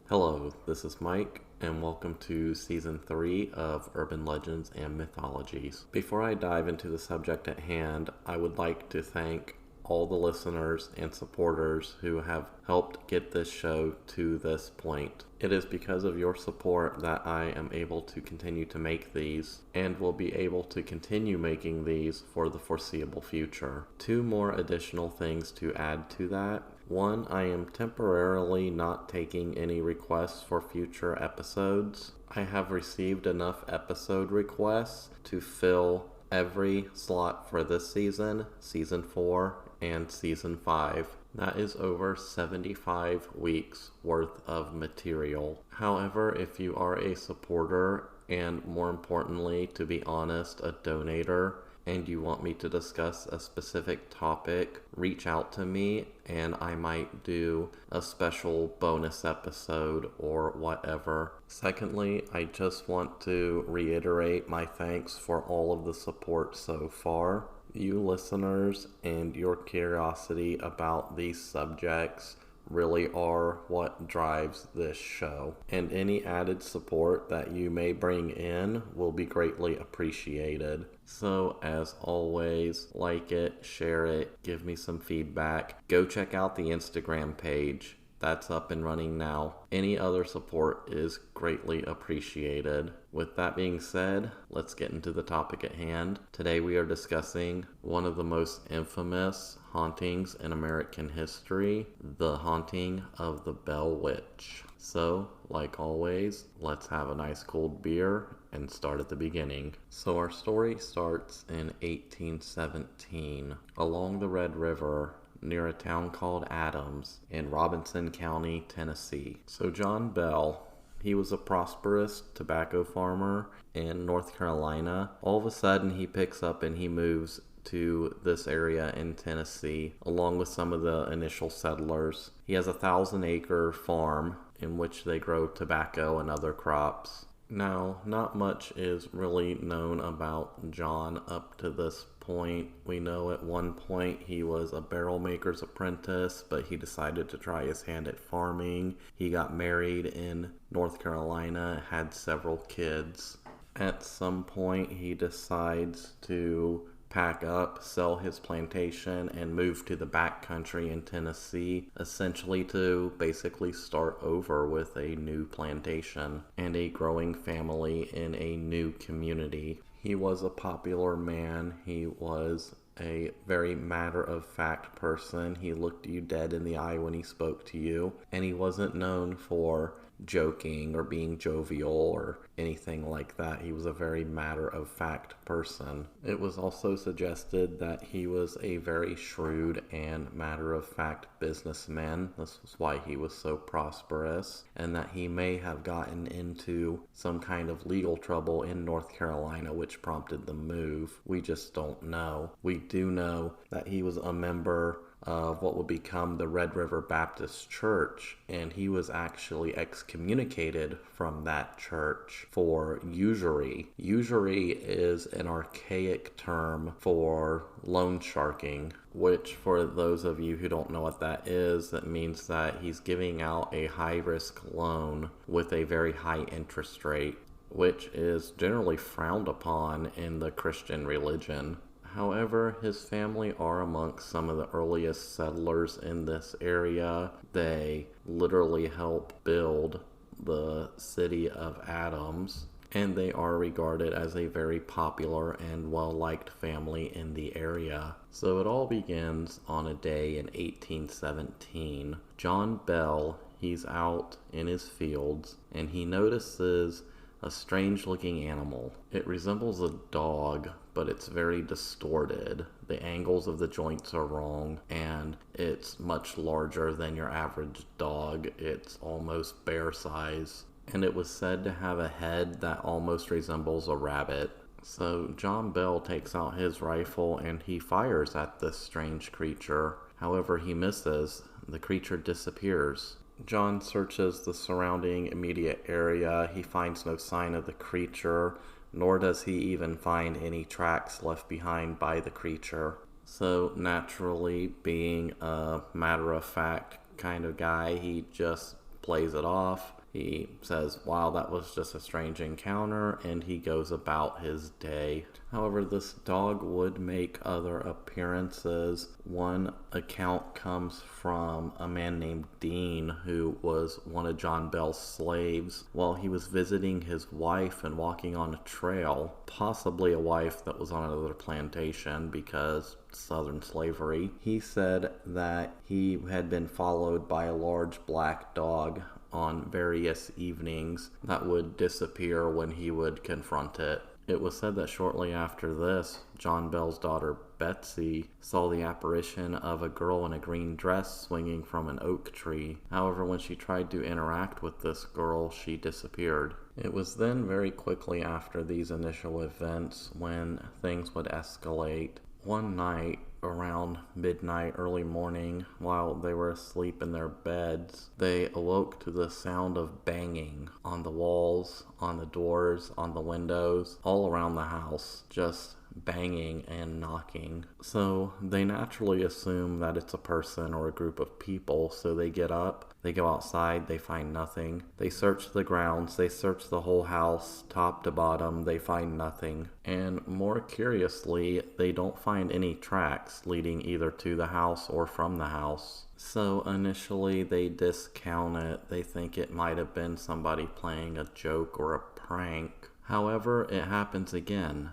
Hello, this is Mike, and welcome to Season 3 of Urban Legends and Mythologies. Before I dive into the subject at hand, I would like to thank all the listeners and supporters who have helped get this show to this point. It is because of your support that I am able to continue to make these, and will be able to continue making these for the foreseeable future. Two more additional things to add to that. One, I am temporarily not taking any requests for future episodes. I have received enough episode requests to fill every slot for this season, Season 4, and Season 5. That is over 75 weeks worth of material. However, if you are a supporter, and more importantly, to be honest, a donator, and you want me to discuss a specific topic, reach out to me and I might do a special bonus episode or whatever. Secondly, I just want to reiterate my thanks for all of the support so far. You listeners and your curiosity about these subjects really are what drives this show, and any added support that you may bring in will be greatly appreciated. So as always, like it, share it, give me some feedback. Go check out the Instagram page. That's up and running now. Any other support is greatly appreciated. With that being said, let's get into the topic at hand. Today we are discussing one of the most infamous hauntings in American history, the haunting of the Bell Witch. So, like always, let's have a nice cold beer and start at the beginning. So our story starts in 1817, along the Red River, near a town called Adams in Robinson County, Tennessee. So John Bell, he was a prosperous tobacco farmer in North Carolina. All of a sudden he picks up and he moves to this area in Tennessee along with some of the initial settlers. He has a 1,000-acre farm in which they grow tobacco and other crops. Now, not much is really known about John up to this point. We know at one point he was a barrel maker's apprentice, but he decided to try his hand at farming. He got married in North Carolina, had several kids. At some point he decides to pack up, sell his plantation, and move to the backcountry in Tennessee, essentially to basically start over with a new plantation and a growing family in a new community. He was a popular man. He was a very matter-of-fact person. He looked you dead in the eye when he spoke to you, and he wasn't known for joking or being jovial or anything like that. He was a very matter-of-fact person. It was also suggested that he was a very shrewd and matter-of-fact businessman. This was why he was so prosperous, and that he may have gotten into some kind of legal trouble in North Carolina which prompted the move. We just don't know. We do know that he was a member of what would become the Red River Baptist Church, and he was actually excommunicated from that church for usury. Usury is an archaic term for loan sharking, which, for those of you who don't know what that is, that means that he's giving out a high-risk loan with a very high interest rate, which is generally frowned upon in the Christian religion. However, his family are amongst some of the earliest settlers in this area. They literally helped build the city of Adams, and they are regarded as a very popular and well-liked family in the area. So it all begins on a day in 1817. John Bell, he's out in his fields, and he notices a strange-looking animal. It resembles a dog, but it's very distorted. The angles of the joints are wrong, and it's much larger than your average dog. It's almost bear size, and it was said to have a head that almost resembles a rabbit. So John Bell takes out his rifle and he fires at this strange creature. However, he misses. The creature disappears. John searches the surrounding immediate area. He finds no sign of the creature, nor does he even find any tracks left behind by the creature. So naturally, being a matter-of-fact kind of guy, he just plays it off He says, wow, that was just a strange encounter, and he goes about his day. However, this dog would make other appearances. One account comes from a man named Dean, who was one of John Bell's slaves. While he was visiting his wife and walking on a trail, possibly a wife that was on another plantation because Southern slavery, he said that he had been followed by a large black dog on various evenings that would disappear when he would confront it. It was said that shortly after this, John Bell's daughter Betsy saw the apparition of a girl in a green dress swinging from an oak tree. However, when she tried to interact with this girl, she disappeared. It was then very quickly after these initial events when things would escalate. One night, around midnight, early morning, while they were asleep in their beds, they awoke to the sound of banging on the walls, on the doors, on the windows, all around the house, just banging and knocking. So they naturally assume that it's a person or a group of people, so they get up, they go outside, they find nothing. They search the grounds, they search the whole house, top to bottom, they find nothing. And more curiously, they don't find any tracks leading either to the house or from the house. So initially they discount it. They think it might have been somebody playing a joke or a prank. However, it happens again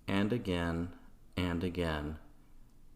and again and again,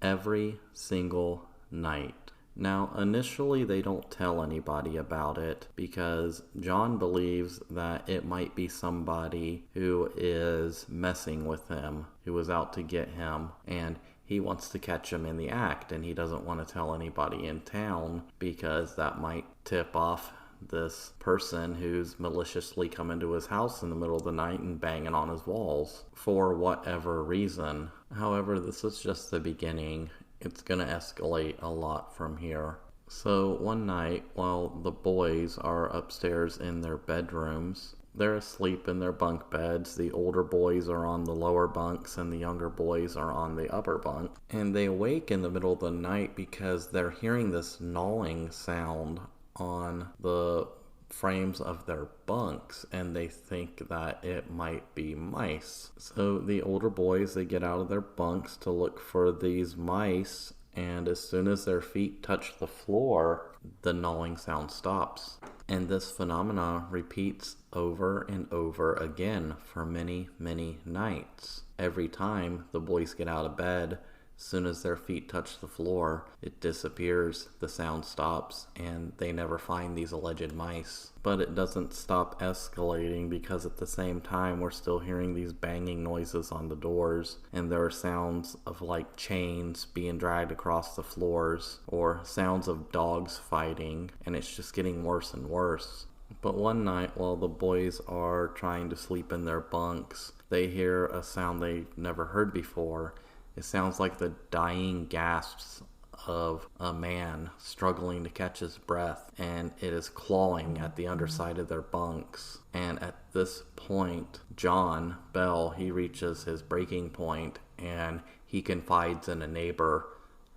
every single night. Now, initially they don't tell anybody about it because John believes that it might be somebody who is messing with him, who is out to get him, and he wants to catch him in the act, and he doesn't want to tell anybody in town because that might tip off this person who's maliciously come into his house in the middle of the night and banging on his walls for whatever reason. However, this is just the beginning. It's going to escalate a lot from here. So one night, while the boys are upstairs in their bedrooms, they're asleep in their bunk beds. The older boys are on the lower bunks and the younger boys are on the upper bunk. And they awake in the middle of the night because they're hearing this gnawing sound on the frames of their bunks, and they think that it might be mice. So the older boys, they get out of their bunks to look for these mice, and as soon as their feet touch the floor, the gnawing sound stops. And this phenomena repeats over and over again for many, many nights. Every time the boys get out of bed, as soon as their feet touch the floor, it disappears, the sound stops, and they never find these alleged mice. But it doesn't stop escalating because at the same time we're still hearing these banging noises on the doors, and there are sounds of like chains being dragged across the floors, or sounds of dogs fighting, and it's just getting worse and worse. But one night, while the boys are trying to sleep in their bunks, they hear a sound they've never heard before. It sounds like the dying gasps of a man struggling to catch his breath, and it is clawing at the underside of their bunks. And at this point, John Bell, he reaches his breaking point, and he confides in a neighbor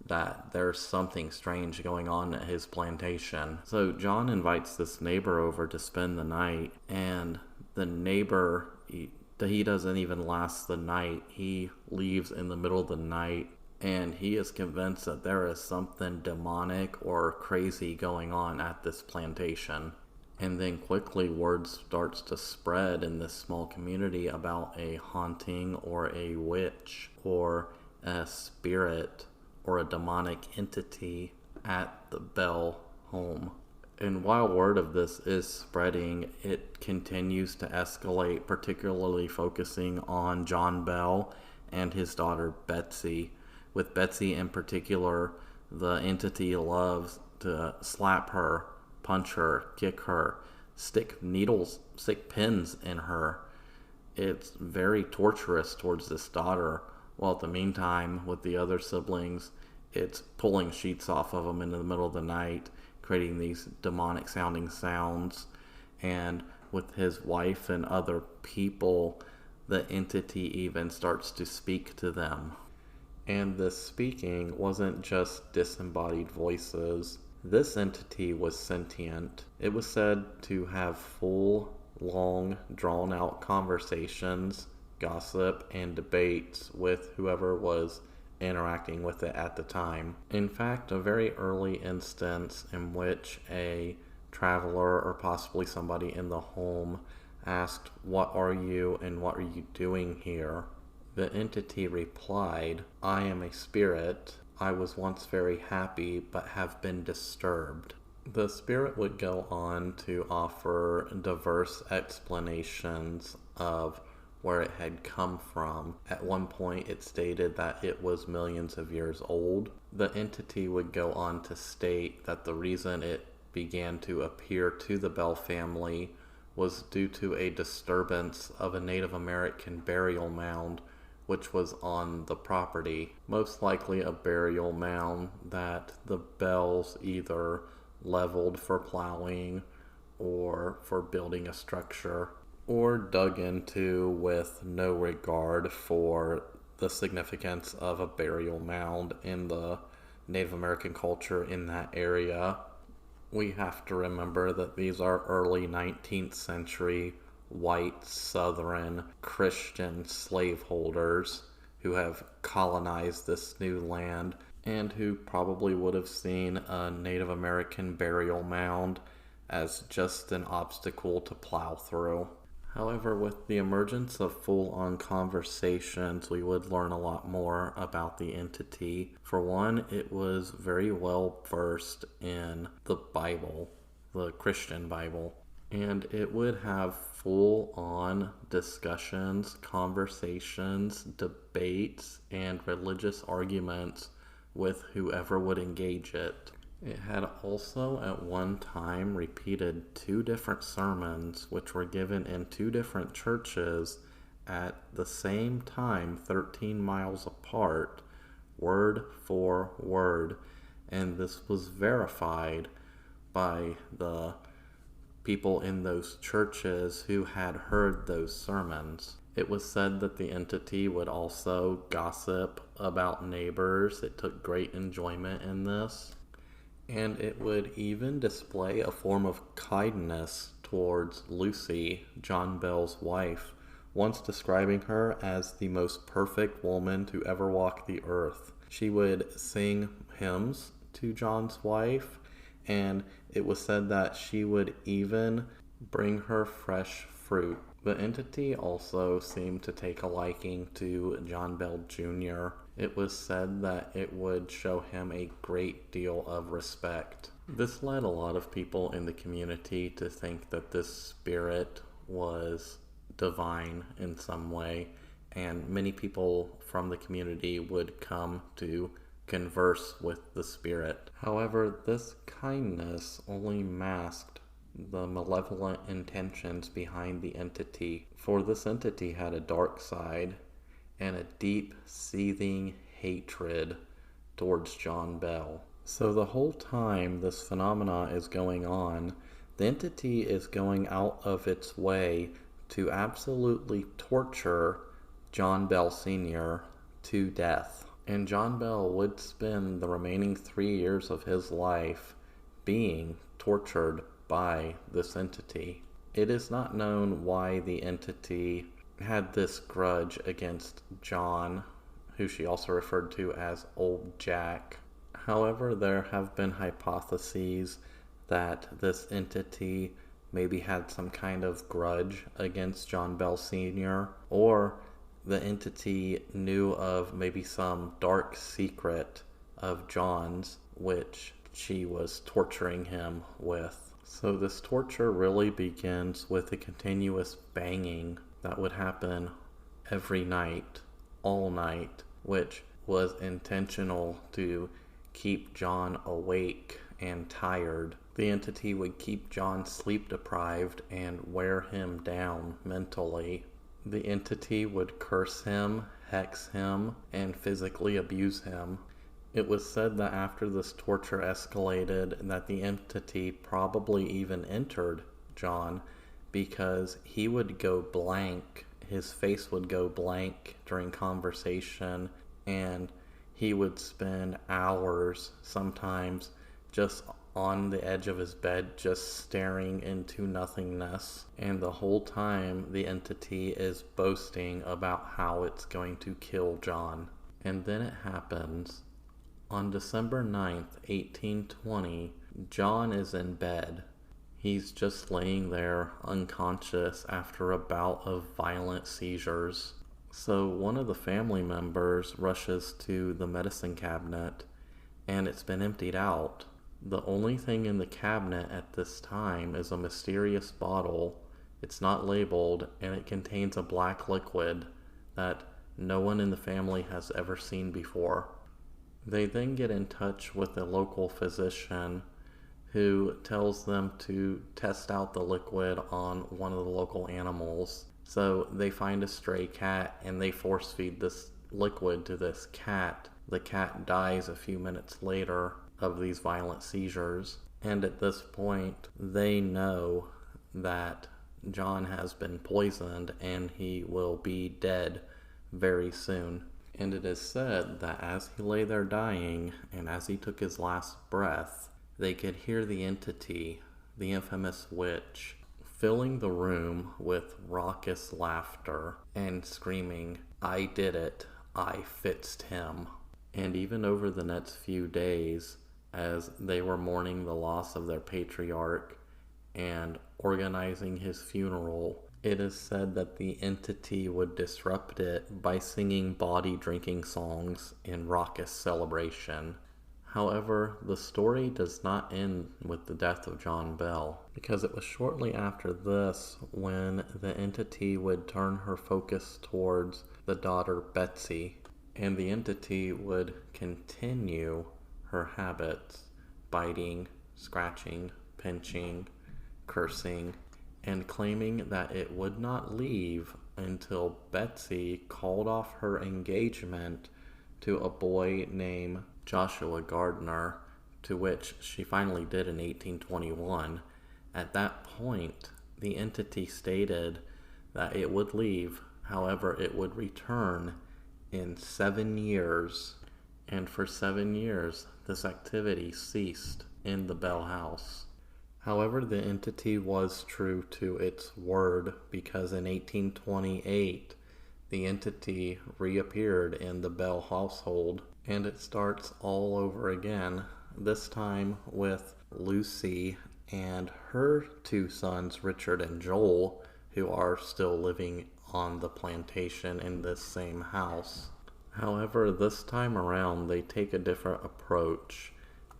that there's something strange going on at his plantation. So John invites this neighbor over to spend the night, and the neighbor, he doesn't even last the night. He leaves in the middle of the night, and he is convinced that there is something demonic or crazy going on at this plantation. And then quickly word starts to spread in this small community about a haunting or a witch or a spirit or a demonic entity at the Bell home. And while word of this is spreading, it continues to escalate, particularly focusing on John Bell and his daughter Betsy. With Betsy in particular, the entity loves to slap her, punch her, kick her, stick pins in her. It's very torturous towards this daughter, while at the meantime, with the other siblings, it's pulling sheets off of them in the middle of the night, creating these demonic sounding sounds. And with his wife and other people, the entity even starts to speak to them. And this speaking wasn't just disembodied voices. This entity was sentient. It was said to have full, long, drawn out conversations, gossip, and debates with whoever was interacting with it at the time. In fact, a very early instance in which a traveler or possibly somebody in the home asked, "What are you and what are you doing here?" The entity replied, "I am a spirit. I was once very happy but have been disturbed." The spirit would go on to offer diverse explanations of where it had come from. At one point, it stated that it was millions of years old. The entity would go on to state that the reason it began to appear to the Bell family was due to a disturbance of a Native American burial mound which was on the property. Most likely a burial mound that the Bells either leveled for plowing or for building a structure, or dug into with no regard for the significance of a burial mound in the Native American culture in that area. We have to remember that these are early 19th century white Southern Christian slaveholders who have colonized this new land and who probably would have seen a Native American burial mound as just an obstacle to plow through. However, with the emergence of full-on conversations, we would learn a lot more about the entity. For one, it was very well versed in the Bible, the Christian Bible, and it would have full-on discussions, conversations, debates, and religious arguments with whoever would engage it. It had also at one time repeated 2 different sermons which were given in 2 different churches at the same time, 13 miles apart, word for word, and this was verified by the people in those churches who had heard those sermons. It was said that the entity would also gossip about neighbors. It took great enjoyment in this. And it would even display a form of kindness towards Lucy, John Bell's wife, once describing her as the most perfect woman to ever walk the earth. She would sing hymns to John's wife, and it was said that she would even bring her fresh fruit. The entity also seemed to take a liking to John Bell Jr. It was said that it would show him a great deal of respect. This led a lot of people in the community to think that this spirit was divine in some way, and many people from the community would come to converse with the spirit. However, this kindness only masked the malevolent intentions behind the entity, for this entity had a dark side and a deep, seething hatred towards John Bell. So the whole time this phenomena is going on, the entity is going out of its way to absolutely torture John Bell Sr. to death. And John Bell would spend the remaining 3 years of his life being tortured by this entity. It is not known why the entity had this grudge against John, who she also referred to as Old Jack. However, there have been hypotheses that this entity maybe had some kind of grudge against John Bell Sr., or the entity knew of maybe some dark secret of John's, which she was torturing him with. So this torture really begins with a continuous banging that would happen every night, all night, which was intentional to keep John awake and tired. The entity would keep John sleep deprived and wear him down mentally. The entity would curse him, hex him, and physically abuse him. It was said that after this torture escalated, that the entity probably even entered John, because he would go blank, his face would go blank during conversation, and he would spend hours, sometimes just on the edge of his bed just staring into nothingness, and the whole time the entity is boasting about how it's going to kill John. And then it happens. On December 9th, 1820, John is in bed. He's just laying there unconscious after a bout of violent seizures. So one of the family members rushes to the medicine cabinet, and it's been emptied out. The only thing in the cabinet at this time is a mysterious bottle. It's not labeled, and it contains a black liquid that no one in the family has ever seen before. They then get in touch with a local physician who tells them to test out the liquid on one of the local animals. So they find a stray cat and they force feed this liquid to this cat. The cat dies a few minutes later of these violent seizures, and at this point they know that John has been poisoned and he will be dead very soon. And it is said that as he lay there dying and as he took his last breath, they could hear the entity, the infamous witch, filling the room with raucous laughter and screaming, "I did it, I fixed him." And even over the next few days, as they were mourning the loss of their patriarch and organizing his funeral, it is said that the entity would disrupt it by singing body-drinking songs in raucous celebration. However, the story does not end with the death of John Bell, because it was shortly after this when the entity would turn her focus towards the daughter Betsy, and the entity would continue her habits, biting, scratching, pinching, cursing, and claiming that it would not leave until Betsy called off her engagement to a boy named Joshua Gardner, to which she finally did in 1821. At that point, the entity stated that it would leave, however, it would return in 7 years. And for 7 years, this activity ceased in the Bell house. However, the entity was true to its word, because in 1828, the entity reappeared in the Bell household, and it starts all over again, this time with Lucy and her 2 sons, Richard and Joel, who are still living on the plantation in this same house. However, this time around, they take a different approach.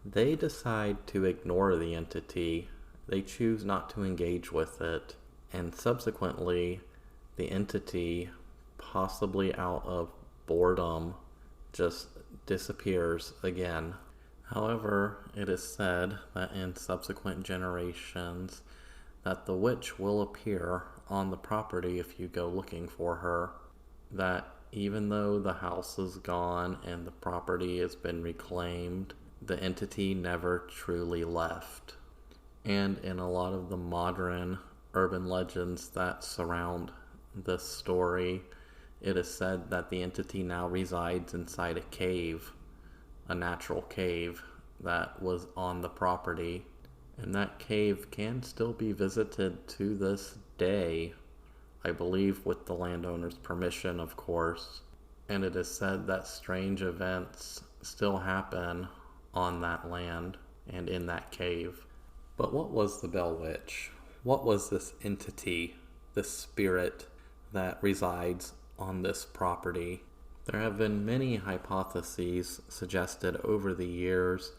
They decide to ignore the entity. They choose not to engage with it, and subsequently, the entity, possibly out of boredom, just disappears again. However, it is said that in subsequent generations that the witch will appear on the property if you go looking for her, that even though the house is gone and the property has been reclaimed, the entity never truly left. And in a lot of the modern urban legends that surround this story, it is said that the entity now resides inside a cave, a natural cave that was on the property. And that cave can still be visited to this day, I believe with the landowner's permission, of course. And it is said that strange events still happen on that land and in that cave. But what was the Bell Witch? What was this entity, this spirit that resides on this property? There have been many hypotheses suggested over the years,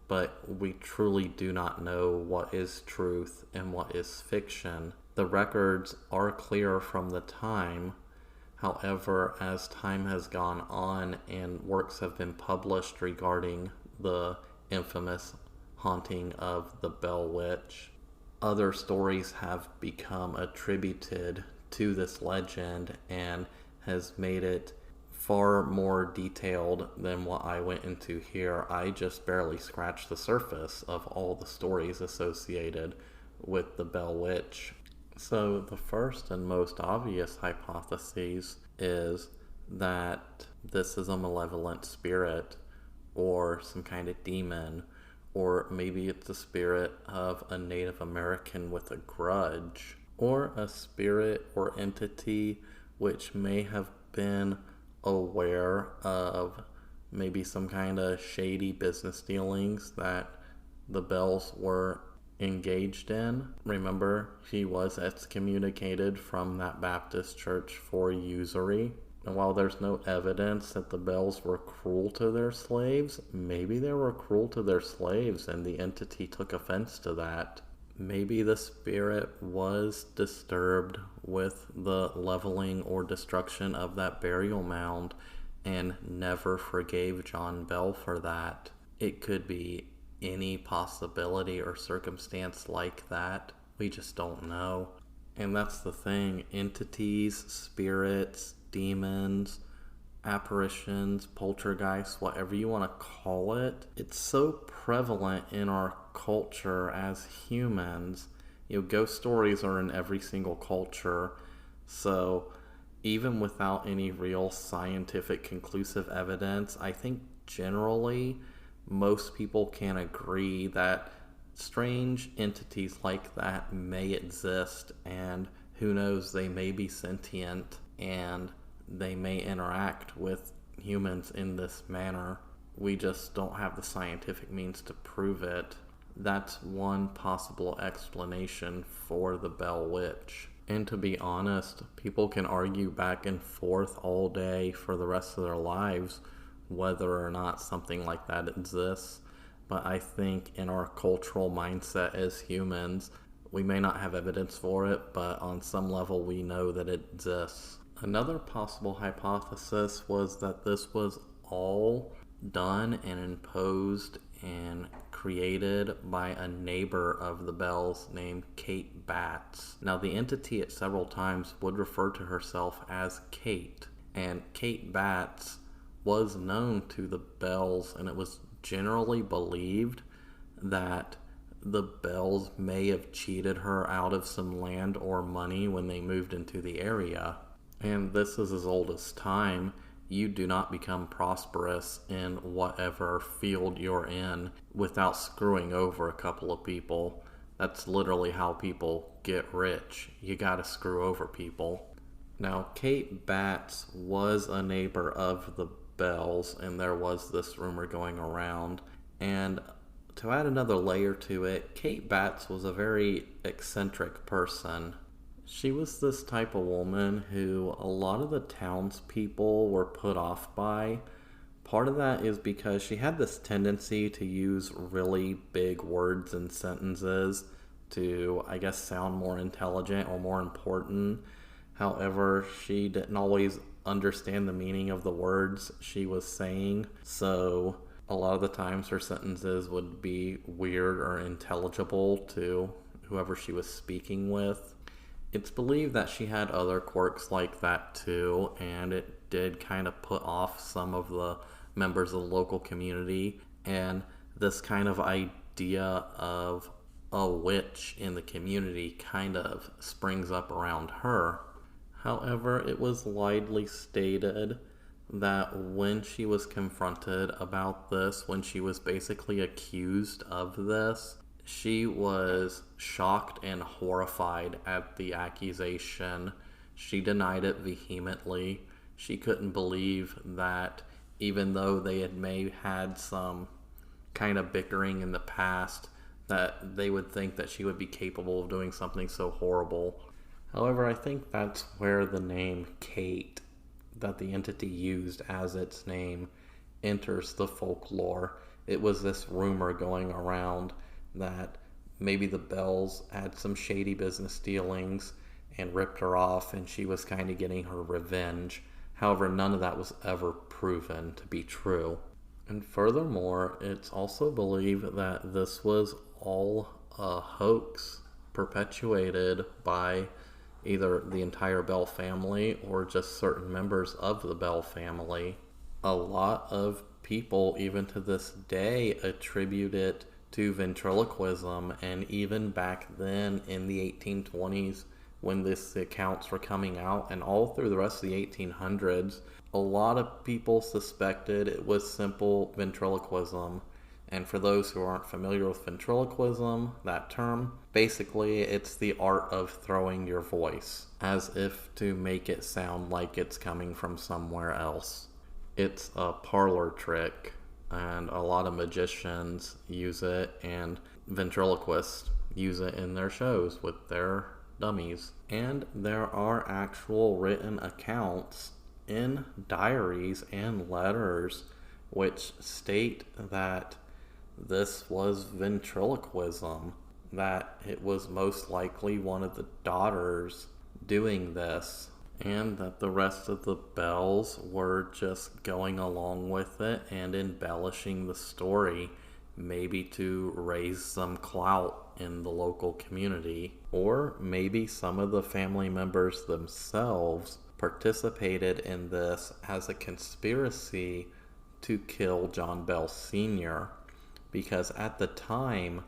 but we truly do not know what is truth and what is fiction. The records are clear from the time. However, as time has gone on and works have been published regarding the infamous haunting of the Bell Witch, other stories have become attributed to this legend and has made it far more detailed than what I went into here. I just barely scratched the surface of all the stories associated with the Bell Witch. So the first and most obvious hypothesis is that this is a malevolent spirit or some kind of demon or maybe it's the spirit of a Native American with a grudge, or a spirit or entity which may have been aware of maybe some kind of shady business dealings that the Bells were engaged in. Remember, he was excommunicated from that Baptist church for usury. And while there's no evidence that the Bells were cruel to their slaves, maybe they were cruel to their slaves and the entity took offense to that. Maybe the spirit was disturbed with the leveling or destruction of that burial mound and never forgave John Bell for that. It could be any possibility or circumstance like that. We just don't know. And that's the thing. Entities, spirits, demons, apparitions, poltergeists, whatever you want to call it, it's so prevalent in our culture as humans. Ghost stories are in every single culture. So even without any real scientific conclusive evidence, I think generally most people can agree that strange entities like that may exist, and who knows, they may be sentient and they may interact with humans in this manner. We just don't have the scientific means to prove it. That's one possible explanation for the Bell Witch. And to be honest, people can argue back and forth all day for the rest of their lives whether or not something like that exists. But I think in our cultural mindset as humans, we may not have evidence for it, but on some level we know that it exists. Another possible hypothesis was that this was all done and imposed and created by a neighbor of the Bells named Kate Batts. Now, the entity at several times would refer to herself as Kate, and Kate Batts was known to the Bells, and it was generally believed that the Bells may have cheated her out of some land or money when they moved into the area. And this is as old as time. You do not become prosperous in whatever field you're in without screwing over a couple of people. That's literally how people get rich. You gotta screw over people. Now, Kate Batts was a neighbor of the Bells, and there was this rumor going around. And to add another layer to it, Kate Batts was a very eccentric person. She was this type of woman who a lot of the townspeople were put off by. Part of that is because she had this tendency to use really big words and sentences to, I guess, sound more intelligent or more important. However, she didn't always understand the meaning of the words she was saying, so a lot of the times her sentences would be weird or unintelligible to whoever she was speaking with. It's believed that she had other quirks like that too, and it did kind of put off some of the members of the local community, and this kind of idea of a witch in the community kind of springs up around her. However, it was widely stated that when she was confronted about this, when she was basically accused of this, she was shocked and horrified at the accusation. She denied it vehemently. She couldn't believe that even though they may had some kind of bickering in the past, that they would think that she would be capable of doing something so horrible. However, I think that's where the name Kate, that the entity used as its name, enters the folklore. It was this rumor going around that maybe the Bells had some shady business dealings and ripped her off, and she was kind of getting her revenge. However, none of that was ever proven to be true. And furthermore, it's also believed that this was all a hoax perpetuated by either the entire Bell family or just certain members of the Bell family. A lot of people, even to this day, attribute it to ventriloquism, and even back then in the 1820s when these accounts were coming out, and all through the rest of the 1800s, a lot of people suspected it was simple ventriloquism. And for those who aren't familiar with ventriloquism, that term, basically it's the art of throwing your voice as if to make it sound like it's coming from somewhere else. It's a parlor trick, and a lot of magicians use it, and ventriloquists use it in their shows with their dummies. And there are actual written accounts in diaries and letters which state that this was ventriloquism, that it was most likely one of the daughters doing this, and that the rest of the Bells were just going along with it and embellishing the story, maybe to raise some clout in the local community. Or maybe some of the family members themselves participated in this as a conspiracy to kill John Bell Sr., because at the time,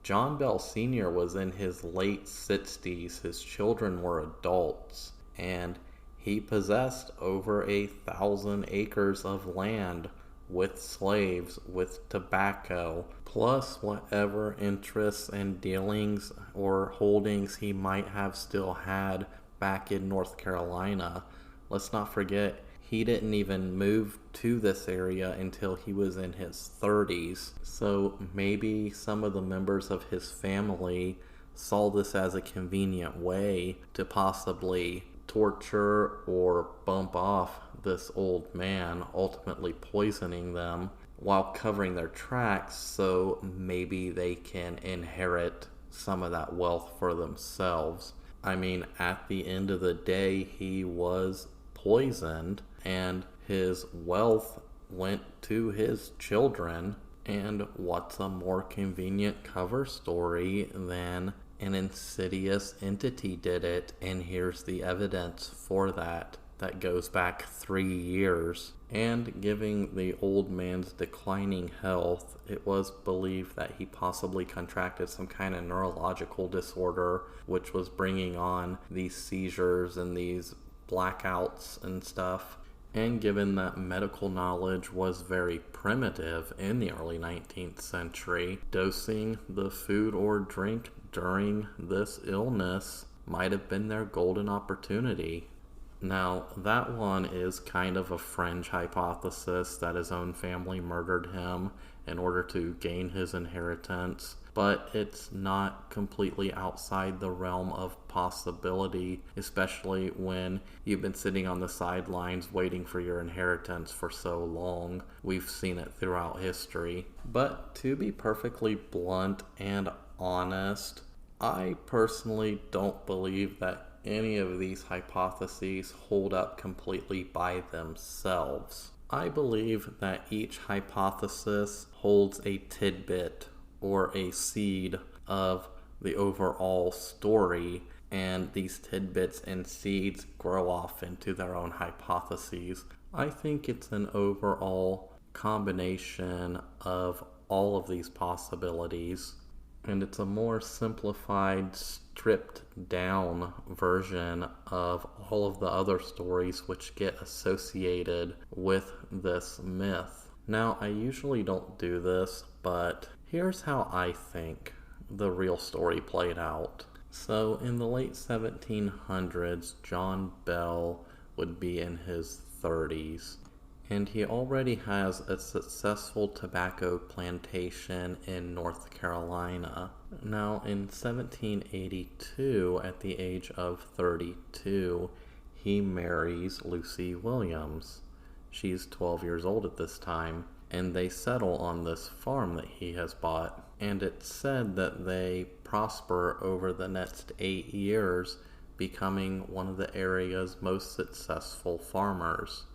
John Bell Sr. was in his late 60s, his children were adults, and he possessed over 1,000 acres of land with slaves, with tobacco, plus whatever interests and dealings or holdings he might have still had back in North Carolina. Let's not forget, he didn't even move to this area until he was in his 30s. So maybe some of the members of his family saw this as a convenient way to possibly torture or bump off this old man, ultimately poisoning them while covering their tracks, so maybe they can inherit some of that wealth for themselves. I mean, at the end of the day, he was poisoned, and his wealth went to his children. And what's a more convenient cover story than an insidious entity did it, and here's the evidence for that goes back 3 years. And given the old man's declining health, it was believed that he possibly contracted some kind of neurological disorder, which was bringing on these seizures and these blackouts and stuff. And given that medical knowledge was very primitive in the early 19th century, dosing the food or drink during this illness might have been their golden opportunity. Now, that one is kind of a fringe hypothesis that his own family murdered him in order to gain his inheritance, but it's not completely outside the realm of possibility, especially when you've been sitting on the sidelines waiting for your inheritance for so long. We've seen it throughout history. But to be perfectly blunt and honest, I personally don't believe that any of these hypotheses hold up completely by themselves. I believe that each hypothesis holds a tidbit or a seed of the overall story, and these tidbits and seeds grow off into their own hypotheses. I think it's an overall combination of all of these possibilities, and it's a more simplified, stripped down version of all of the other stories which get associated with this myth. Now, I usually don't do this, but here's how I think the real story played out. So, in the late 1700s, John Bell would be in his 30s, and he already has a successful tobacco plantation in North Carolina. Now, in 1782, at the age of 32, he marries Lucy Williams. She's 12 years old at this time, and they settle on this farm that he has bought. And it's said that they prosper over the next 8 years, becoming one of the area's most successful farmers.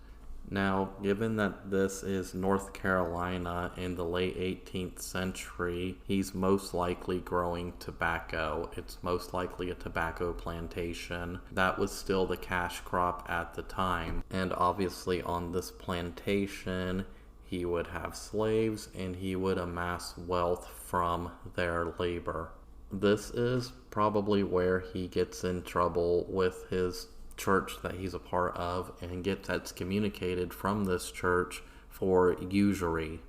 Now, given that this is North Carolina in the late 18th century, he's most likely growing tobacco. It's most likely a tobacco plantation. That was still the cash crop at the time. And obviously on this plantation, he would have slaves and he would amass wealth from their labor. This is probably where he gets in trouble with his church that he's a part of and gets excommunicated from this church for usury.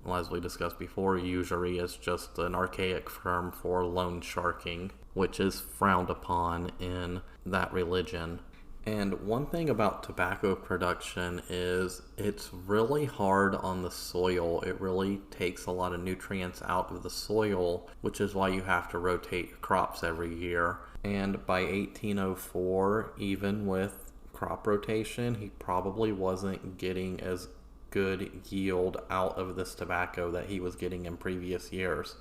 as we discussed before, usury is just an archaic term for loan sharking, which is frowned upon in that religion. And one thing about tobacco production is it's really hard on the soil. It really takes a lot of nutrients out of the soil, which is why you have to rotate your crops every year. And by 1804, even with crop rotation, he probably wasn't getting as good yield out of this tobacco that he was getting in previous years.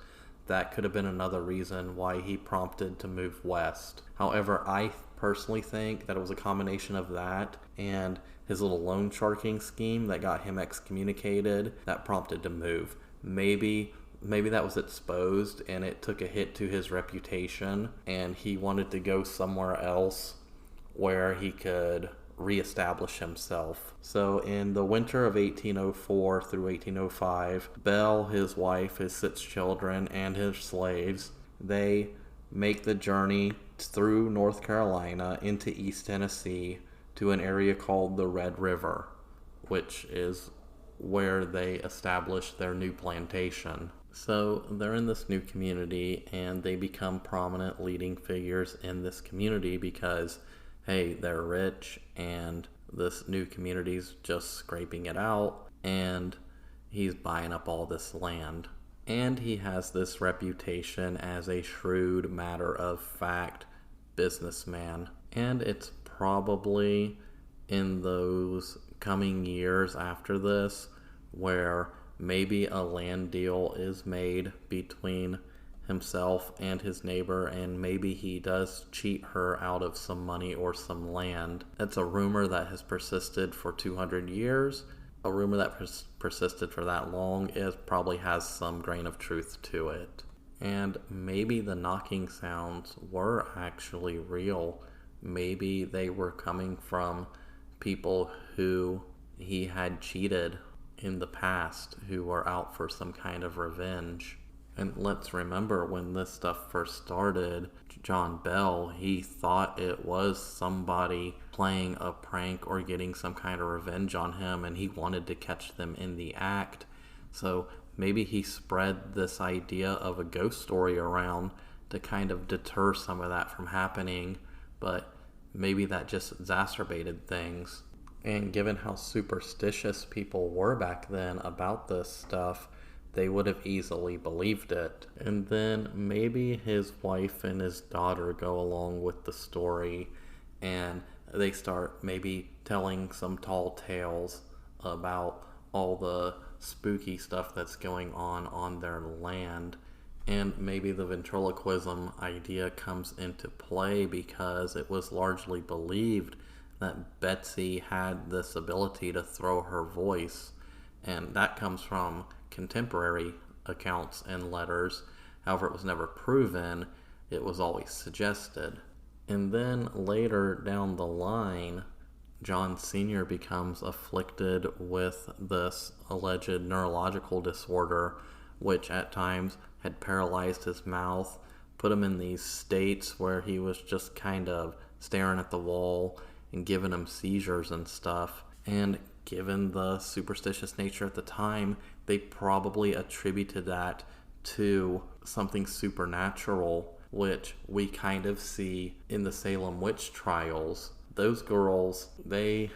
That could have been another reason why he prompted to move west. However, I personally think that it was a combination of that and his little loan sharking scheme that got him excommunicated that prompted to move. Maybe that was exposed and it took a hit to his reputation and he wanted to go somewhere else where he could reestablish himself. So in the winter of 1804 through 1805, Bell, his wife, his 6 children, and his slaves, they make the journey through North Carolina into East Tennessee to an area called the Red River, which is where they established their new plantation. So they're in this new community and they become prominent leading figures in this community because, hey, they're rich and this new community's just scraping it out and he's buying up all this land. And he has this reputation as a shrewd, matter-of-fact businessman. And it's probably in those coming years after this where maybe a land deal is made between himself and his neighbor, and maybe he does cheat her out of some money or some land. That's a rumor that has persisted for 200 years. A rumor that persisted for that long probably has some grain of truth to it. And maybe the knocking sounds were actually real. Maybe they were coming from people who he had cheated in the past, who were out for some kind of revenge. And let's remember, when this stuff first started, John Bell, he thought it was somebody playing a prank or getting some kind of revenge on him, and he wanted to catch them in the act. So maybe he spread this idea of a ghost story around to kind of deter some of that from happening, but maybe that just exacerbated things. And given how superstitious people were back then about this stuff, they would have easily believed it. And then maybe his wife and his daughter go along with the story and they start maybe telling some tall tales about all the spooky stuff that's going on their land. And maybe the ventriloquism idea comes into play because it was largely believed that Betsy had this ability to throw her voice, and that comes from contemporary accounts and letters. However, it was never proven. It was always suggested. And then later down the line, John Sr. becomes afflicted with this alleged neurological disorder, which at times had paralyzed his mouth, put him in these states where he was just kind of staring at the wall and giving him seizures and stuff. And given the superstitious nature at the time, they probably attributed that to something supernatural, which we kind of see in the Salem witch trials. Those girls, they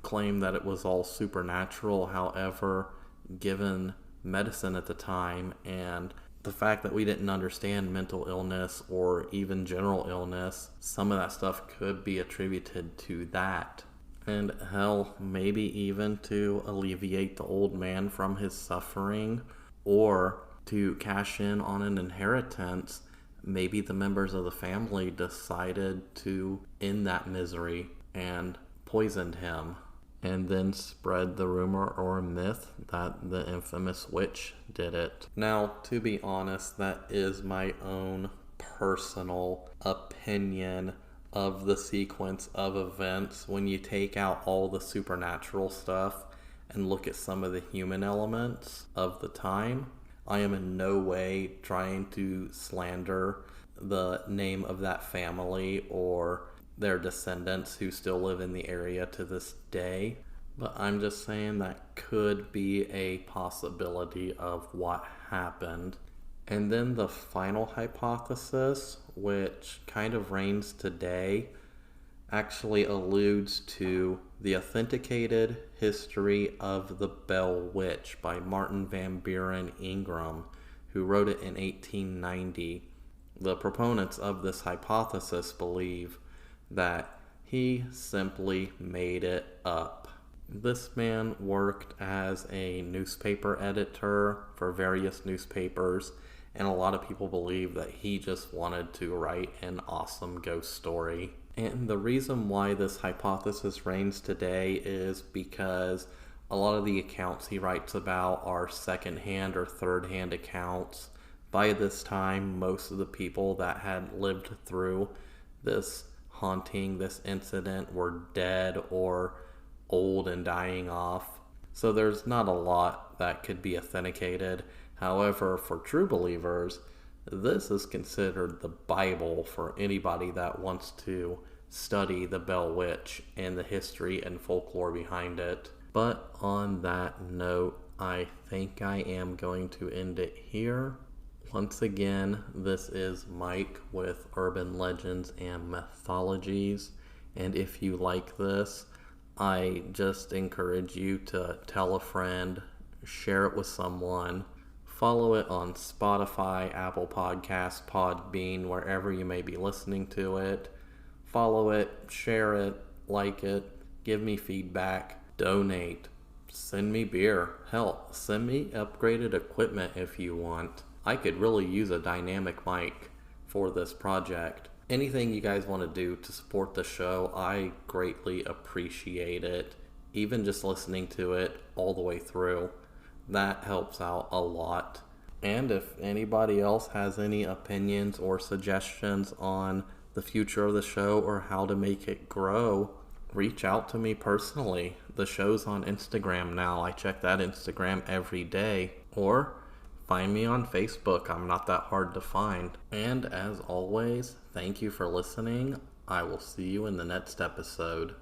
claim that it was all supernatural. However, given medicine at the time and the fact that we didn't understand mental illness or even general illness, some of that stuff could be attributed to that. And hell, maybe even to alleviate the old man from his suffering or to cash in on an inheritance. Maybe the members of the family decided to end that misery and poisoned him, and then spread the rumor or myth that the infamous witch did it. Now, to be honest, that is my own personal opinion of the sequence of events. When you take out all the supernatural stuff and look at some of the human elements of the time, I am in no way trying to slander the name of that family or their descendants who still live in the area to this day. But I'm just saying that could be a possibility of what happened. And then the final hypothesis, which kind of reigns today, actually alludes to the authenticated history of the Bell Witch by Martin Van Buren Ingram, who wrote it in 1890. The proponents of this hypothesis believe that he simply made it up. This man worked as a newspaper editor for various newspapers, and a lot of people believe that he just wanted to write an awesome ghost story. And the reason why this hypothesis reigns today is because a lot of the accounts he writes about are second-hand or third-hand accounts. By this time, most of the people that had lived through this haunting, this incident, were dead or old and dying off. So there's not a lot that could be authenticated. However, for true believers, this is considered the Bible for anybody that wants to study the Bell Witch and the history and folklore behind it. But on that note, I think I am going to end it here. Once again, this is Mike with Urban Legends and Mythologies, and if you like this, I just encourage you to tell a friend, share it with someone, follow it on Spotify, Apple Podcasts, Podbean, wherever you may be listening to it. Follow it, share it, like it, give me feedback, donate, send me beer. Hell, send me upgraded equipment if you want. I could really use a dynamic mic for this project. Anything you guys want to do to support the show, I greatly appreciate it. Even just listening to it all the way through, that helps out a lot. And if anybody else has any opinions or suggestions on the future of the show or how to make it grow, reach out to me personally. The show's on Instagram now. I check that Instagram every day. Or find me on Facebook. I'm not that hard to find. And as always, thank you for listening. I will see you in the next episode.